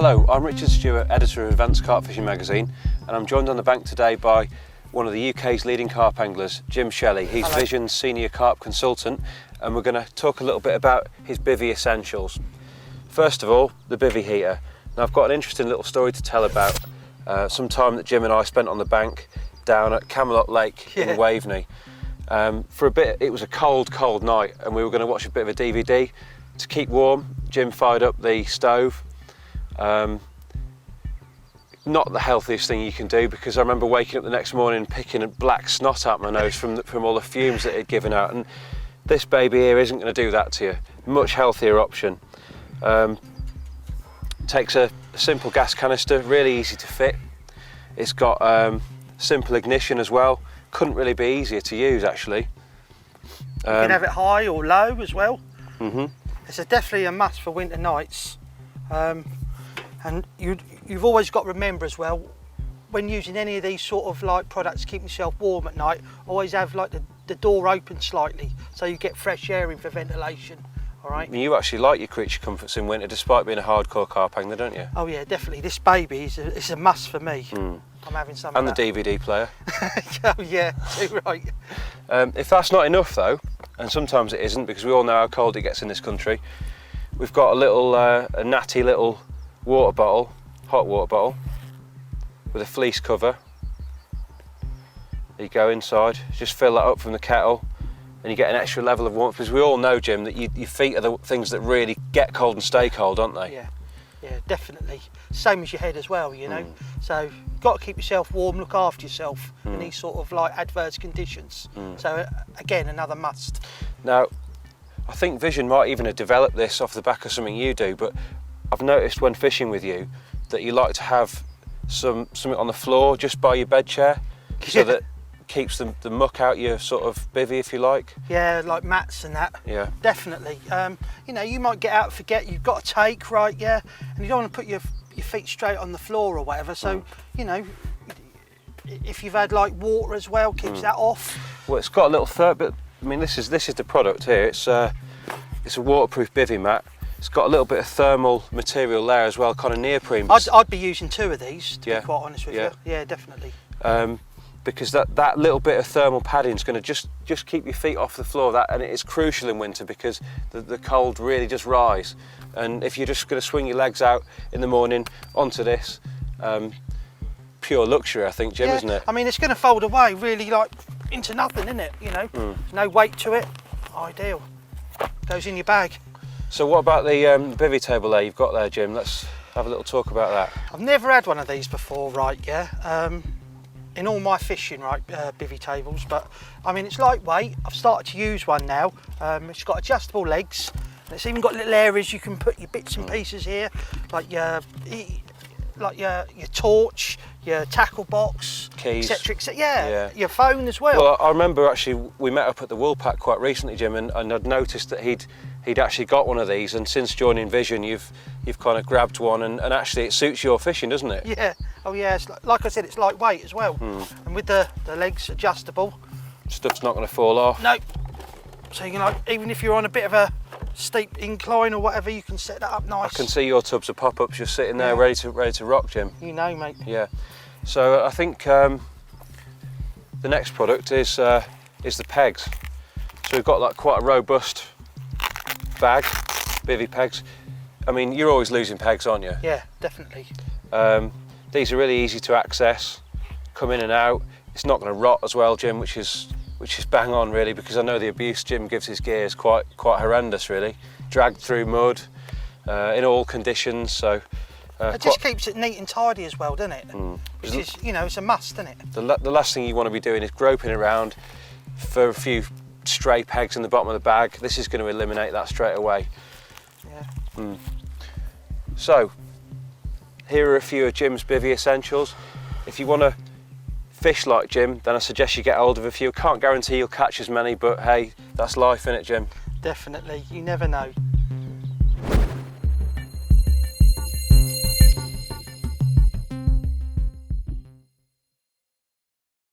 Hello, I'm Richard Stewart, editor of Advanced Carp Fishing magazine, and I'm joined on the bank today by one of the UK's leading carp anglers, Jim Shelley. He's Hello. Vision's senior carp consultant, and we're going to talk a little bit about his Bivvy essentials. First of all, the Bivvy heater. Now, I've got an interesting little story to tell about some time that Jim and I spent on the bank down at Camelot Lake in Waveney. For a bit, it was a cold night, and we were going to watch a bit of a DVD. To keep warm, Jim fired up the stove. Not the healthiest thing you can do, because I remember waking up the next morning picking a black snot out my nose from all the fumes that it had given out, and this baby here isn't going to do that to you. Much healthier option. Takes a simple gas canister, really easy to fit. It's got simple ignition as well. Couldn't really be easier to use, actually. You can have it high or low as well. Mm-hmm. It's definitely a must for winter nights. And you've always got to remember as well, when using any of these sort of like products to keep yourself warm at night, always have like the door open slightly so you get fresh air in for ventilation. All right. You actually like your creature comforts in winter, despite being a hardcore carp angler, don't you? Oh yeah, definitely. This baby is a must for me. I'm having some. And of the that. DVD player. Oh yeah, too right. If that's not enough though, and sometimes it isn't, because we all know how cold it gets in this country, we've got a little, a natty little water bottle, hot water bottle, with a fleece cover. There you go, inside. Just fill that up from the kettle, and you get an extra level of warmth, because we all know, Jim, that your feet are the things that really get cold and stay cold, aren't they? Yeah, definitely. Same as your head as well, you know. So you've got to keep yourself warm, look after yourself in these sort of like adverse conditions. So again, another must. Now, I think Vision might even have developed this off the back of something you do, but I've noticed when fishing with you that you like to have something on the floor just by your bed chair, so that keeps the muck out your sort of bivvy, if you like. Yeah, like mats and that. Yeah. Definitely. You know, you might get out, forget you've got to take, right, yeah, and you don't want to put your feet straight on the floor or whatever, so, you know, if you've had like water as well, keeps that off. Well, it's got a little third bit. I mean, this is the product here. It's a waterproof bivvy mat. It's got a little bit of thermal material there as well, kind of neoprene. I'd be using 2 of these, to be quite honest with you. Yeah, definitely. Because that little bit of thermal padding is going to just keep your feet off the floor. And it is crucial in winter, because the cold really does rise. And if you're just going to swing your legs out in the morning onto this, pure luxury, I think, Jim, isn't it? I mean, it's going to fold away really like into nothing, isn't it? You know, no weight to it. Ideal. Goes in your bag. So what about the bivvy table there you've got there, Jim? Let's have a little talk about that. I've never had one of these before, right, yeah. In all my fishing, right, bivvy tables, but I mean, it's lightweight. I've started to use one now. It's got adjustable legs, and it's even got little areas you can put your bits and pieces here, like your torch, your tackle box, keys, etc. Yeah, your phone as well. Well, I remember actually we met up at the Woolpack quite recently, Jim, and I'd noticed that he'd actually got one of these, and since joining Vision, you've kind of grabbed one, and actually it suits your fishing, doesn't it? Yeah. Oh yeah. It's like I said, it's lightweight as well, and with the legs adjustable, stuff's not going to fall off. No. So you can, like, even if you're on a bit of a steep incline or whatever, you can set that up nice. I can see your tubs of pop-ups just sitting there ready to rock, Jim. You know, mate. Yeah. So I think the next product is the pegs. So we've got like quite a robust bag, bivvy pegs. I mean, you're always losing pegs, aren't you? Yeah, definitely. These are really easy to access, come in and out. It's not going to rot as well, Jim, which is bang on really, because I know the abuse Jim gives his gear is quite horrendous really. Dragged through mud, in all conditions, so. It just keeps it neat and tidy as well, doesn't it? Which is, you know, it's a must, isn't it? The last thing you want to be doing is groping around for a few stray pegs in the bottom of the bag. This is going to eliminate that straight away. Yeah. So, here are a few of Jim's bivvy essentials. If you want to fish like Jim, then I suggest you get hold of a few. Can't guarantee you'll catch as many, but hey, that's life, innit, Jim? Definitely. You never know.